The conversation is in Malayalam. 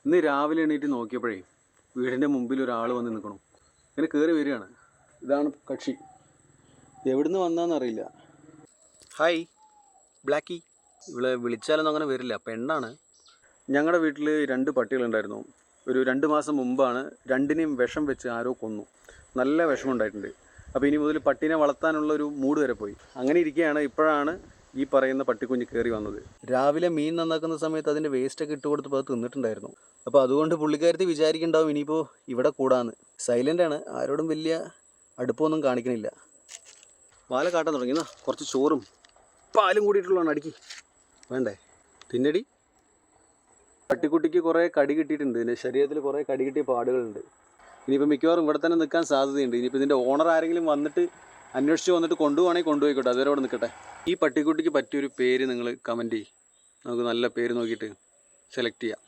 ഇന്ന് രാവിലെ എണീറ്റ് നോക്കിയപ്പോഴേ വീടിൻ്റെ മുമ്പിൽ ഒരാൾ വന്ന് നിൽക്കണം. ഇങ്ങനെ കയറി വരികയാണ്. ഇതാണ് കക്ഷി. എവിടുന്ന് വന്നാന്നറിയില്ല. ഹായ് ബ്ലാക്കി. ഇവിടെ വിളിച്ചാലൊന്നും അങ്ങനെ വരില്ല, പെണ്ണാണ്. ഞങ്ങളുടെ വീട്ടിൽ 2 പട്ടികളുണ്ടായിരുന്നു. ഒരു 2 മാസം മുമ്പാണ് രണ്ടിനെയും വിഷം വെച്ച് ആരോ കൊന്നു. നല്ല വിഷമമുണ്ടായിട്ടുണ്ട്. അപ്പോൾ ഇനി മുതൽ പട്ടീനെ വളർത്താനുള്ളൊരു മൂഡ് വരെ പോയി. അങ്ങനെ ഇരിക്കുകയാണ്. ഇപ്പോഴാണ് ഈ പറയുന്ന പട്ടിക്കുഞ്ഞ് കയറി വന്നത്. രാവിലെ മീൻ നന്നാക്കുന്ന സമയത്ത് അതിൻ്റെ വേസ്റ്റൊക്കെ ഇട്ട് കൊടുത്തപ്പോൾ അത് തിന്നിട്ടുണ്ടായിരുന്നു. അപ്പോൾ അതുകൊണ്ട് പുള്ളിക്കാരത്തി വിചാരിക്കുന്നുണ്ടാവും ഇനിയിപ്പോൾ ഇവിടെ കൂടാന്ന്. സൈലൻ്റാണ്, ആരോടും വലിയ അടുപ്പമൊന്നും കാണിക്കണില്ല. വാല കാട്ടാൻ തുടങ്ങി. എന്നാ കുറച്ച് ചോറും പാലും കൂടിയിട്ടുള്ളതാണ്. അടിക്ക് വേണ്ടേ? തിന്നടി. പട്ടിക്കുട്ടിക്ക് കുറേ കടി കിട്ടിയിട്ടുണ്ട്. ഇതിൻ്റെ ശരീരത്തിൽ കുറേ കടി കിട്ടിയ പാടുകളുണ്ട്. ഇനിയിപ്പോൾ മിക്കവാറും ഇവിടെ തന്നെ നിൽക്കാൻ സാധ്യതയുണ്ട്. ഇനിയിപ്പോൾ ഇതിൻ്റെ ഓണർ ആരെങ്കിലും വന്നിട്ട് അന്വേഷിച്ച് വന്നിട്ട് കൊണ്ടുപോകണമെങ്കിൽ കൊണ്ടുപോയിക്കോട്ടെ, അതുവരെ അവിടെ നിൽക്കട്ടെ. ഈ പട്ടിക്കുട്ടിക്ക് പറ്റിയൊരു പേര് നിങ്ങൾ കമൻറ്റ് ചെയ്യും. നമുക്ക് നല്ല പേര് നോക്കിയിട്ട് സെലക്ട് ചെയ്യാം.